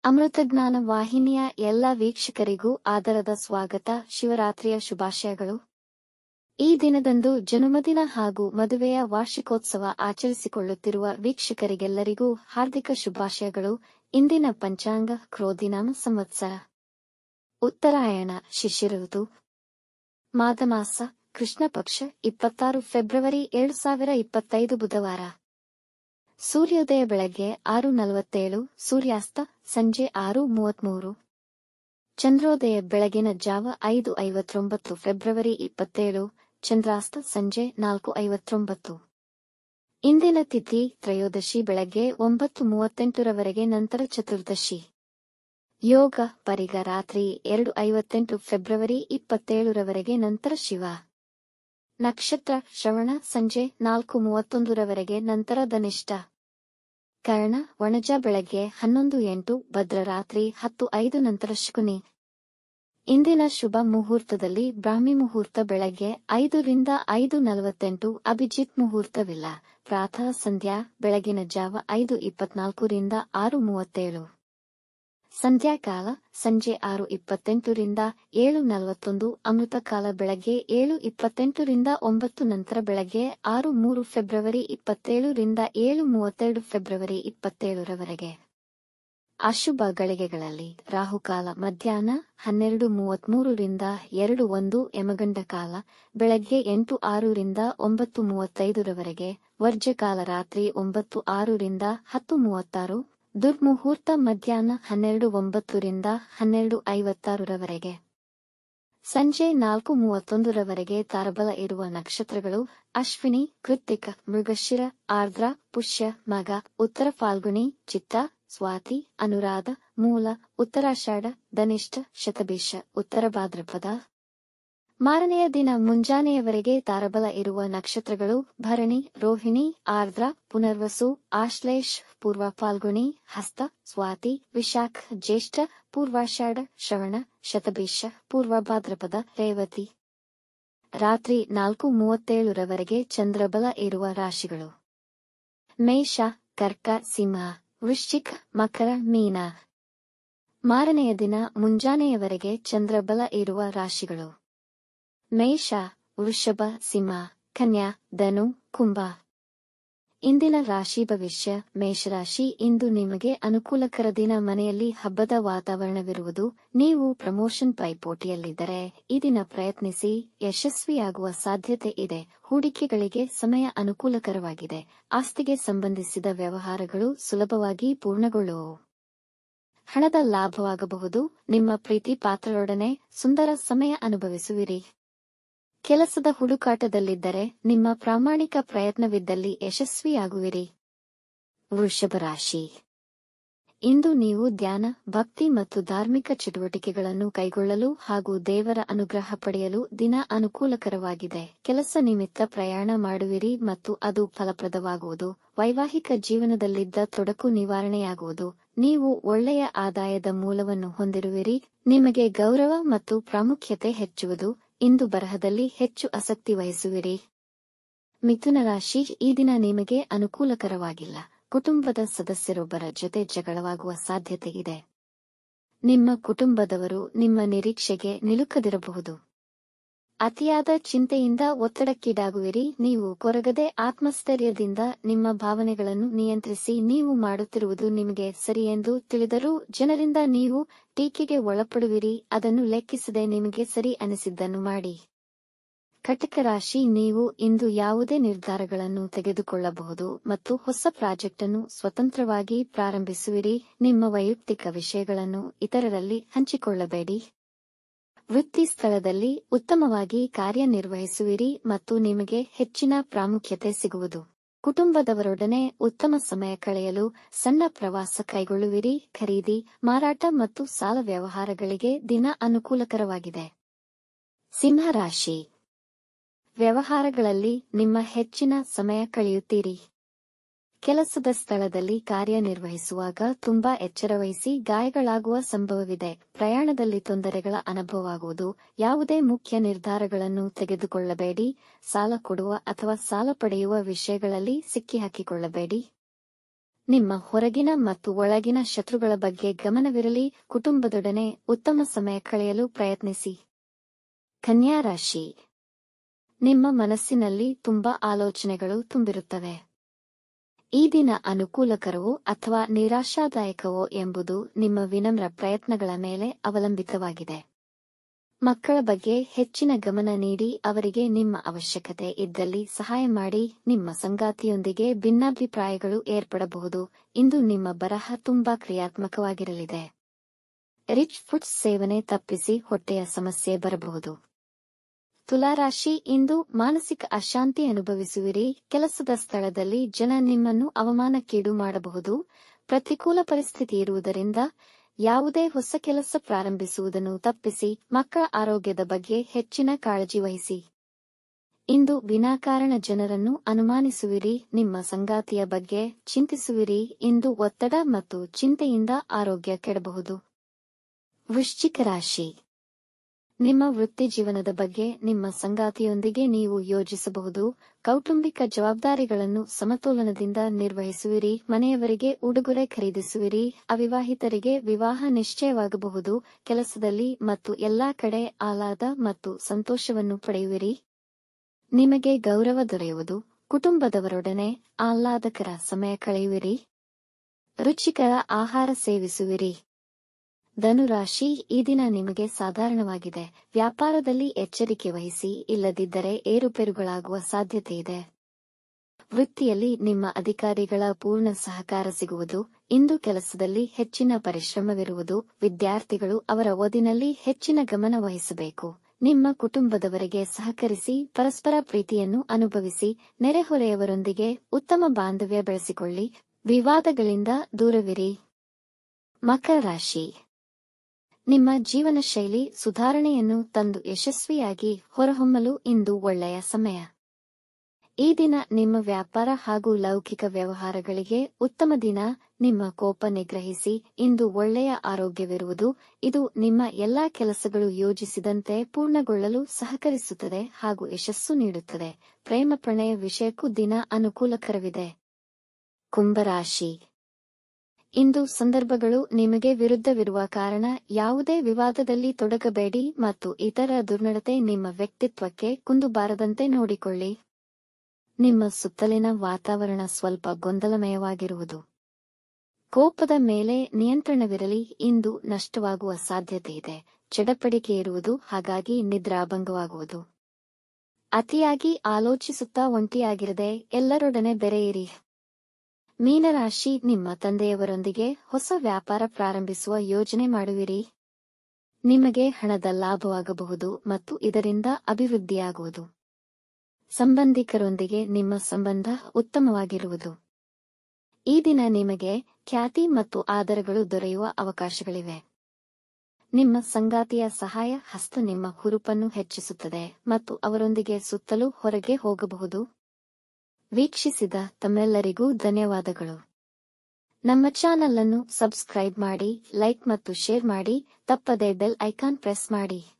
ಅಮೃತಜ್ಞಾನ ವಾಹಿನಿಯ ಎಲ್ಲ ವೀಕ್ಷಕರಿಗೂ ಆದರದ ಸ್ವಾಗತ. ಶಿವರಾತ್ರಿಯ ಶುಭಾಶಯಗಳು. ಈ ದಿನದಂದು ಜನ್ಮದಿನ ಹಾಗೂ ಮದುವೆಯ ವಾರ್ಷಿಕೋತ್ಸವ ಆಚರಿಸಿಕೊಳ್ಳುತ್ತಿರುವ ವೀಕ್ಷಕರಿಗೆಲ್ಲರಿಗೂ ಹಾರ್ದಿಕ ಶುಭಾಶಯಗಳು. ಇಂದಿನ ಪಂಚಾಂಗ ಕ್ರೋಧಿನಾಮ ಸಂವತ್ಸರ ಉತ್ತರಾಯಣ ಶಿಶಿರ ಋತು ಮಾಘಮಾಸ ಕೃಷ್ಣ ಪಕ್ಷ 26 ಫೆಬ್ರವರಿ 2025 ಬುಧವಾರ. ಸೂರ್ಯೋದಯ ಬೆಳಗ್ಗೆ 6:47, ಸೂರ್ಯಾಸ್ತ ಸಂಜೆ 6:33. ಚಂದ್ರೋದಯ ಬೆಳಗಿನ ಜಾವ 5:59 ಫೆಬ್ರವರಿ 27, ಚಂದ್ರಾಸ್ತ ಸಂಜೆ 4:59. ಇಂದಿನ ತಿಥಿ ತ್ರಯೋದಶಿ ಬೆಳಗ್ಗೆ 9:38 ರವರೆಗೆ, ನಂತರ ಚತುರ್ದಶಿ. ಯೋಗ ಪರಿಗ ರಾತ್ರಿ 2:58 ಫೆಬ್ರವರಿ 27 ರವರೆಗೆ, ನಂತರ ಶಿವ. ನಕ್ಷತ್ರ ಶ್ರವಣ ಸಂಜೆ 4:31 ರವರೆಗೆ, ನಂತರ ಧನಿಷ್ಠ. ಕರ್ಣ ವಣಜ ಬೆಳಗ್ಗೆ 11:08, ಭದ್ರ ರಾತ್ರಿ 10:05, ನಂತರ ಶಕುನಿ. ಇಂದಿನ ಶುಭ ಮುಹೂರ್ತದಲ್ಲಿ ಬ್ರಾಹ್ಮಿ ಮುಹೂರ್ತ ಬೆಳಗ್ಗೆ 5 ರಿಂದ 5:48, ಅಭಿಜಿತ್ ಮುಹೂರ್ತವಿಲ್ಲ. ಪ್ರಾತಃ ಸಂಧ್ಯಾ ಬೆಳಗಿನ ಜಾವ 5:24 ರಿಂದ 6:37. ಸಂಧ್ಯಾಕಾಲ ಸಂಜೆ 6:28 ರಿಂದ 7:41, ಅಮೃತಕಾಲ ಬೆಳಗ್ಗೆ 7:28 ರಿಂದ 9, ನಂತರ ಬೆಳಗ್ಗೆ 6:03 ಫೆಬ್ರವರಿ 27 ರಿಂದ 7:32 ಫೆಬ್ರವರಿ 27 ರವರೆಗೆ. ಅಶುಭ ಗಳಿಗೆಗಳಲ್ಲಿ ರಾಹುಕಾಲ ಮಧ್ಯಾಹ್ನ 12:33 ರಿಂದ 2:01, ಯಮಗಂಡ ಕಾಲ ಬೆಳಗ್ಗೆ 8:06 ರಿಂದ 9:35 ರವರೆಗೆ, ವರ್ಜಕಾಲ ರಾತ್ರಿ 9:06 ರಿಂದ 10:36, ದುರ್ಮುಹೂರ್ತ ಮಧ್ಯಾಹ್ನ 12:09 ರಿಂದ 12:56 ರವರೆಗೆ. ಸಂಜೆ 4:31 ರವರೆಗೆ. ತಾರಬಲ ಇರುವ ನಕ್ಷತ್ರಗಳು ಅಶ್ವಿನಿ, ಕೃತ್ತಿಕ, ಮೃಗಶಿರ, ಆರ್ದ್ರ, ಪುಷ್ಯ, ಮಗ, ಉತ್ತರ ಫಾಲ್ಗುಣಿ, ಚಿತ್ತ, ಸ್ವಾತಿ, ಅನುರಾಧ, ಮೂಲ, ಉತ್ತರಾಷಾಢ, ಧನಿಷ್ಠ, ಶತಭಿಷ, ಉತ್ತರ ಭಾದ್ರಪದ. ಮಾರನೆಯ ದಿನ ಮುಂಜಾನೆಯವರೆಗೆ ತಾರಬಲ ಇರುವ ನಕ್ಷತ್ರಗಳು ಭರಣಿ, ರೋಹಿಣಿ, ಆರ್ದ್ರ, ಪುನರ್ವಸು, ಆಶ್ಲೇಷ, ಪೂರ್ವ ಫಾಲ್ಗುಣಿ, ಹಸ್ತ, ಸ್ವಾತಿ, ವಿಶಾಖ, ಜ್ಯೇಷ್ಠ, ಪೂರ್ವಾಷಾಢ, ಶ್ರವಣ, ಶತಭಿಷ, ಪೂರ್ವ ಭಾದ್ರಪದ, ರೇವತಿ. ರಾತ್ರಿ 4:37 ರವರೆಗೆ ಚಂದ್ರಬಲ ಇರುವ ರಾಶಿಗಳು ಮೇಷ, ಕರ್ಕ, ಸಿಂಹ, ವೃಶ್ಚಿಕ, ಮಕರ, ಮೀನ. ಮಾರನೆಯ ದಿನ ಮುಂಜಾನೆಯವರೆಗೆ ಚಂದ್ರಬಲ ಇರುವ ರಾಶಿಗಳು ಮೇಷ, ವೃಷಭ, ಸಿಂಹ, ಕನ್ಯಾ, ಧನು, ಕುಂಭ. ಇಂದಿನ ರಾಶಿ ಭವಿಷ್ಯ. ಮೇಷರಾಶಿ, ಇಂದು ನಿಮಗೆ ಅನುಕೂಲಕರ ದಿನ. ಮನೆಯಲ್ಲಿ ಹಬ್ಬದ ವಾತಾವರಣವಿರುವುದು. ನೀವು ಪ್ರಮೋಷನ್ ಪೈಪೋಟಿಯಲ್ಲಿದ್ದರೆ ಈ ದಿನ ಪ್ರಯತ್ನಿಸಿ, ಯಶಸ್ವಿಯಾಗುವ ಸಾಧ್ಯತೆ ಇದೆ. ಹೂಡಿಕೆಗಳಿಗೆ ಸಮಯ ಅನುಕೂಲಕರವಾಗಿದೆ. ಆಸ್ತಿಗೆ ಸಂಬಂಧಿಸಿದ ವ್ಯವಹಾರಗಳು ಸುಲಭವಾಗಿ ಪೂರ್ಣಗೊಳ್ಳುವವು. ಹಣದ ಲಾಭವಾಗಬಹುದು. ನಿಮ್ಮ ಪ್ರೀತಿ ಪಾತ್ರರೊಡನೆ ಸುಂದರ ಸಮಯ ಅನುಭವಿಸುವಿರಿ. ಕೆಲಸದ ಹುಡುಕಾಟದಲ್ಲಿದ್ದರೆ ನಿಮ್ಮ ಪ್ರಾಮಾಣಿಕ ಪ್ರಯತ್ನವಿದ್ದಲ್ಲಿ ಯಶಸ್ವಿಯಾಗುವಿರಿ. ವೃಷಭ ರಾಶಿ, ಇಂದು ನೀವು ಧ್ಯಾನ, ಭಕ್ತಿ ಮತ್ತು ಧಾರ್ಮಿಕ ಚಟುವಟಿಕೆಗಳನ್ನು ಕೈಗೊಳ್ಳಲು ಹಾಗೂ ದೇವರ ಅನುಗ್ರಹ ಪಡೆಯಲು ದಿನ ಅನುಕೂಲಕರವಾಗಿದೆ. ಕೆಲಸ ನಿಮಿತ್ತ ಪ್ರಯಾಣ ಮಾಡುವಿರಿ ಮತ್ತು ಅದು ಫಲಪ್ರದವಾಗುವುದು. ವೈವಾಹಿಕ ಜೀವನದಲ್ಲಿದ್ದ ತೊಡಕು ನಿವಾರಣೆಯಾಗುವುದು. ನೀವು ಒಳ್ಳೆಯ ಆದಾಯದ ಮೂಲವನ್ನು ಹೊಂದಿರುವಿರಿ. ನಿಮಗೆ ಗೌರವ ಮತ್ತು ಪ್ರಾಮುಖ್ಯತೆ ಹೆಚ್ಚುವುದು. ಇಂದು ಬರಹದಲ್ಲಿ ಹೆಚ್ಚು ಆಸಕ್ತಿ ವಹಿಸುವಿರಿ. ಮಿಥುನ ರಾಶಿ, ಈ ದಿನ ನಿಮಗೆ ಅನುಕೂಲಕರವಾಗಿಲ್ಲ. ಕುಟುಂಬದ ಸದಸ್ಯರೊಬ್ಬರ ಜೊತೆ ಜಗಳವಾಗುವ ಸಾಧ್ಯತೆ ಇದೆ. ನಿಮ್ಮ ಕುಟುಂಬದವರು ನಿಮ್ಮ ನಿರೀಕ್ಷೆಗೆ ನಿಲುಕದಿರಬಹುದು. ಅತಿಯಾದ ಚಿಂತೆಯಿಂದ ಒತ್ತಡಕ್ಕೀಡಾಗುವಿರಿ. ನೀವು ಕೊರಗದೆ ಆತ್ಮಸ್ಥೈರ್ಯದಿಂದ ನಿಮ್ಮ ಭಾವನೆಗಳನ್ನು ನಿಯಂತ್ರಿಸಿ. ನೀವು ಮಾಡುತ್ತಿರುವುದು ನಿಮಗೆ ಸರಿಯೆಂದು ತಿಳಿದರೂ ಜನರಿಂದ ನೀವು ಟೀಕೆಗೆ ಒಳಪಡುವಿರಿ. ಅದನ್ನು ಲೆಕ್ಕಿಸದೆ ನಿಮಗೆ ಸರಿ ಅನಿಸಿದ್ದನ್ನು ಮಾಡಿ. ಕಟಕ ರಾಶಿ, ನೀವು ಇಂದು ಯಾವುದೇ ನಿರ್ಧಾರಗಳನ್ನು ತೆಗೆದುಕೊಳ್ಳಬಹುದು ಮತ್ತು ಹೊಸ ಪ್ರಾಜೆಕ್ಟ್ ಅನ್ನು ಸ್ವತಂತ್ರವಾಗಿ ಪ್ರಾರಂಭಿಸುವಿರಿ. ನಿಮ್ಮ ವೈಯಕ್ತಿಕ ವಿಷಯಗಳನ್ನು ಇತರರಲ್ಲಿ ಹಂಚಿಕೊಳ್ಳಬೇಡಿ. ವೃತ್ತಿ ಸ್ಥಳದಲ್ಲಿ ಉತ್ತಮವಾಗಿ ಕಾರ್ಯನಿರ್ವಹಿಸುವಿರಿ ಮತ್ತು ನಿಮಗೆ ಹೆಚ್ಚಿನ ಪ್ರಾಮುಖ್ಯತೆ ಸಿಗುವುದು. ಕುಟುಂಬದವರೊಡನೆ ಉತ್ತಮ ಸಮಯ ಕಳೆಯಲು ಸಣ್ಣ ಪ್ರವಾಸ ಕೈಗೊಳ್ಳುವಿರಿ. ಖರೀದಿ, ಮಾರಾಟ ಮತ್ತು ಸಾಲ ವ್ಯವಹಾರಗಳಿಗೆ ದಿನ ಅನುಕೂಲಕರವಾಗಿದೆ. ಸಿಂಹ ರಾಶಿ, ವ್ಯವಹಾರಗಳಲ್ಲಿ ನಿಮ್ಮ ಹೆಚ್ಚಿನ ಸಮಯ ಕಳೆಯುತ್ತೀರಿ. ಕೆಲಸದ ಸ್ಥಳದಲ್ಲಿ ಕಾರ್ಯನಿರ್ವಹಿಸುವಾಗ ತುಂಬಾ ಎಚ್ಚರವಹಿಸಿ. ಗಾಯಗಳಾಗುವ ಸಂಭವವಿದೆ. ಪ್ರಯಾಣದಲ್ಲಿ ತೊಂದರೆಗಳ ಅನುಭವವಾಗುವುದು. ಯಾವುದೇ ಮುಖ್ಯ ನಿರ್ಧಾರಗಳನ್ನು ತೆಗೆದುಕೊಳ್ಳಬೇಡಿ. ಸಾಲ ಕೊಡುವ ಅಥವಾ ಸಾಲ ಪಡೆಯುವ ವಿಷಯಗಳಲ್ಲಿ ಸಿಕ್ಕಿಹಾಕಿಕೊಳ್ಳಬೇಡಿ. ನಿಮ್ಮ ಹೊರಗಿನ ಮತ್ತು ಒಳಗಿನ ಶತ್ರುಗಳ ಬಗ್ಗೆ ಗಮನವಿರಲಿ. ಕುಟುಂಬದೊಡನೆ ಉತ್ತಮ ಸಮಯ ಕಳೆಯಲು ಪ್ರಯತ್ನಿಸಿ. ಕನ್ಯಾ ರಾಶಿ, ನಿಮ್ಮ ಮನಸ್ಸಿನಲ್ಲಿ ತುಂಬಾ ಆಲೋಚನೆಗಳು ತುಂಬಿರುತ್ತವೆ. ಈ ದಿನ ಅನುಕೂಲಕರವೋ ಅಥವಾ ನಿರಾಶಾದಾಯಕವೋ ಎಂಬುದು ನಿಮ್ಮ ವಿನಮ್ರ ಪ್ರಯತ್ನಗಳ ಮೇಲೆ ಅವಲಂಬಿತವಾಗಿದೆ. ಮಕ್ಕಳ ಬಗ್ಗೆ ಹೆಚ್ಚಿನ ಗಮನ ನೀಡಿ ಅವರಿಗೆ ನಿಮ್ಮ ಅವಶ್ಯಕತೆ ಇದ್ದಲ್ಲಿ ಸಹಾಯ ಮಾಡಿ. ನಿಮ್ಮ ಸಂಗಾತಿಯೊಂದಿಗೆ ಭಿನ್ನಾಭಿಪ್ರಾಯಗಳು ಏರ್ಪಡಬಹುದು. ಇಂದು ನಿಮ್ಮ ಬರಹ ತುಂಬಾ ಕ್ರಿಯಾತ್ಮಕವಾಗಿರಲಿದೆ. ರಿಚ್ ಫುಡ್ಸ್ ಸೇವನೆ ತಪ್ಪಿಸಿ, ಹೊಟ್ಟೆಯ ಸಮಸ್ಯೆ ಬರಬಹುದು. ತುಲಾರಾಶಿ, ಇಂದು ಮಾನಸಿಕ ಅಶಾಂತಿ ಅನುಭವಿಸುವಿರಿ. ಕೆಲಸದ ಸ್ಥಳದಲ್ಲಿ ಜನ ನಿಮ್ಮನ್ನು ಅವಮಾನಕ್ಕೀಡು ಮಾಡಬಹುದು. ಪ್ರತಿಕೂಲ ಪರಿಸ್ಥಿತಿ ಇರುವುದರಿಂದ ಯಾವುದೇ ಹೊಸ ಕೆಲಸ ಪ್ರಾರಂಭಿಸುವುದನ್ನು ತಪ್ಪಿಸಿ. ಮಕ್ಕಳ ಆರೋಗ್ಯದ ಬಗ್ಗೆ ಹೆಚ್ಚಿನ ಕಾಳಜಿ ವಹಿಸಿ. ಇಂದು ವಿನಾಕಾರಣ ಜನರನ್ನು ಅನುಮಾನಿಸುವಿರಿ. ನಿಮ್ಮ ಸಂಗಾತಿಯ ಬಗ್ಗೆ ಚಿಂತಿಸುವಿರಿ. ಇಂದು ಒತ್ತಡ ಮತ್ತು ಚಿಂತೆಯಿಂದ ಆರೋಗ್ಯ ಕೆಡಬಹುದು. ವೃಶ್ಚಿಕ ರಾಶಿ, ನಿಮ್ಮ ವೃತ್ತಿ ಜೀವನದ ಬಗ್ಗೆ ನಿಮ್ಮ ಸಂಗಾತಿಯೊಂದಿಗೆ ನೀವು ಯೋಜಿಸಬಹುದು. ಕೌಟುಂಬಿಕ ಜವಾಬ್ದಾರಿಗಳನ್ನು ಸಮತೋಲನದಿಂದ ನಿರ್ವಹಿಸುವಿರಿ. ಮನೆಯವರಿಗೆ ಉಡುಗೊರೆ ಖರೀದಿಸುವಿರಿ. ಅವಿವಾಹಿತರಿಗೆ ವಿವಾಹ ನಿಶ್ಚಯವಾಗಬಹುದು. ಕೆಲಸದಲ್ಲಿ ಮತ್ತು ಎಲ್ಲಾ ಕಡೆ ಆಹ್ಲಾದ ಮತ್ತು ಸಂತೋಷವನ್ನು ಪಡೆಯುವಿರಿ. ನಿಮಗೆ ಗೌರವ ದೊರೆಯುವುದು. ಕುಟುಂಬದವರೊಡನೆ ಆಹ್ಲಾದಕರ ಸಮಯ ಕಳೆಯುವಿರಿ. ರುಚಿಕರ ಆಹಾರ ಸೇವಿಸುವಿರಿ. ಧನುರಾಶಿ, ಈ ದಿನ ನಿಮಗೆ ಸಾಧಾರಣವಾಗಿದೆ. ವ್ಯಾಪಾರದಲ್ಲಿ ಎಚ್ಚರಿಕೆ ವಹಿಸಿ, ಇಲ್ಲದಿದ್ದರೆ ಏರುಪೇರುಗಳಾಗುವ ಸಾಧ್ಯತೆಯಿದೆ. ವೃತ್ತಿಯಲ್ಲಿ ನಿಮ್ಮ ಅಧಿಕಾರಿಗಳ ಪೂರ್ಣ ಸಹಕಾರ ಸಿಗುವುದು. ಇಂದು ಕೆಲಸದಲ್ಲಿ ಹೆಚ್ಚಿನ ಪರಿಶ್ರಮವಿರುವುದು. ವಿದ್ಯಾರ್ಥಿಗಳು ಅವರ ಓದಿನಲ್ಲಿ ಹೆಚ್ಚಿನ ಗಮನ ವಹಿಸಬೇಕು. ನಿಮ್ಮ ಕುಟುಂಬದವರಿಗೆ ಸಹಕರಿಸಿ, ಪರಸ್ಪರ ಪ್ರೀತಿಯನ್ನು ಅನುಭವಿಸಿ. ನೆರೆಹೊರೆಯವರೊಂದಿಗೆ ಉತ್ತಮ ಬಾಂಧವ್ಯ ಬೆಳೆಸಿಕೊಳ್ಳಿ. ವಿವಾದಗಳಿಂದ ದೂರವಿರಿ. ಮಕರ ರಾಶಿ, ನಿಮ್ಮ ಜೀವನ ಶೈಲಿ ಸುಧಾರಣೆಯನ್ನು ತಂದು ಯಶಸ್ವಿಯಾಗಿ ಹೊರಹೊಮ್ಮಲು ಇಂದು ಒಳ್ಳೆಯ ಸಮಯ. ಈ ದಿನ ನಿಮ್ಮ ವ್ಯಾಪಾರ ಹಾಗೂ ಲೌಕಿಕ ವ್ಯವಹಾರಗಳಿಗೆ ಉತ್ತಮ ದಿನ. ನಿಮ್ಮ ಕೋಪ ನಿಗ್ರಹಿಸಿ. ಇಂದು ಒಳ್ಳೆಯ ಆರೋಗ್ಯವಿರುವುದು. ಇದು ನಿಮ್ಮ ಎಲ್ಲಾ ಕೆಲಸಗಳು ಯೋಜಿಸಿದಂತೆ ಪೂರ್ಣಗೊಳ್ಳಲು ಸಹಕರಿಸುತ್ತದೆ ಹಾಗೂ ಯಶಸ್ಸು ನೀಡುತ್ತದೆ. ಪ್ರೇಮ ಪ್ರಣಯ ವಿಷಯಕ್ಕೂ ದಿನ ಅನುಕೂಲಕರವಿದೆ. ಕುಂಭರಾಶಿ, ಇಂದು ಸಂದರ್ಭಗಳು ನಿಮಗೆ ವಿರುದ್ಧವಿರುವ ಕಾರಣ ಯಾವುದೇ ವಿವಾದದಲ್ಲಿ ತೊಡಗಬೇಡಿ ಮತ್ತು ಇತರ ದುರ್ನಡತೆ ನಿಮ್ಮ ವ್ಯಕ್ತಿತ್ವಕ್ಕೆ ಕುಂದು ಬಾರದಂತೆ ನೋಡಿಕೊಳ್ಳಿ. ನಿಮ್ಮ ಸುತ್ತಲಿನ ವಾತಾವರಣ ಸ್ವಲ್ಪ ಗೊಂದಲಮಯವಾಗಿರುವುದು. ಕೋಪದ ಮೇಲೆ ನಿಯಂತ್ರಣವಿರಲಿ. ಇಂದು ನಷ್ಟವಾಗುವ ಸಾಧ್ಯತೆಯಿದೆ. ಚಡಪಡಿಕೆ ಇರುವುದು, ಹಾಗಾಗಿ ನಿದ್ರಾಭಂಗವಾಗುವುದು. ಅತಿಯಾಗಿ ಆಲೋಚಿಸುತ್ತಾ ಒಂಟಿಯಾಗಿರದೆ ಎಲ್ಲರೊಡನೆ ಬೆರೆಯಿರಿ. ಮೀನರಾಶಿ, ನಿಮ್ಮ ತಂದೆಯವರೊಂದಿಗೆ ಹೊಸ ವ್ಯಾಪಾರ ಪ್ರಾರಂಭಿಸುವ ಯೋಜನೆ ಮಾಡುವಿರಿ. ನಿಮಗೆ ಹಣದ ಲಾಭವಾಗಬಹುದು ಮತ್ತು ಇದರಿಂದ ಅಭಿವೃದ್ಧಿಯಾಗುವುದು. ಸಂಬಂಧಿಕರೊಂದಿಗೆ ನಿಮ್ಮ ಸಂಬಂಧ ಉತ್ತಮವಾಗಿರುವುದು. ಈ ದಿನ ನಿಮಗೆ ಖ್ಯಾತಿ ಮತ್ತು ಆದರಗಳು ದೊರೆಯುವ ಅವಕಾಶಗಳಿವೆ. ನಿಮ್ಮ ಸಂಗಾತಿಯ ಸಹಾಯ ಹಸ್ತ ನಿಮ್ಮ ಹುರುಪನ್ನು ಹೆಚ್ಚಿಸುತ್ತದೆ ಮತ್ತು ಅವರೊಂದಿಗೆ ಸುತ್ತಲೂ ಹೊರಗೆ ಹೋಗಬಹುದು. ವೀಕ್ಷಿಸಿದ ತಮ್ಮೆಲ್ಲರಿಗೂ ಧನ್ಯವಾದಗಳು. ನಮ್ಮ ಚಾನಲ್ ಅನ್ನು ಸಬ್ಸ್ಕ್ರೈಬ್ ಮಾಡಿ, ಲೈಕ್ ಮತ್ತು ಶೇರ್ ಮಾಡಿ. ತಪ್ಪದೇ ಬೆಲ್ ಐಕಾನ್ ಪ್ರೆಸ್ ಮಾಡಿ.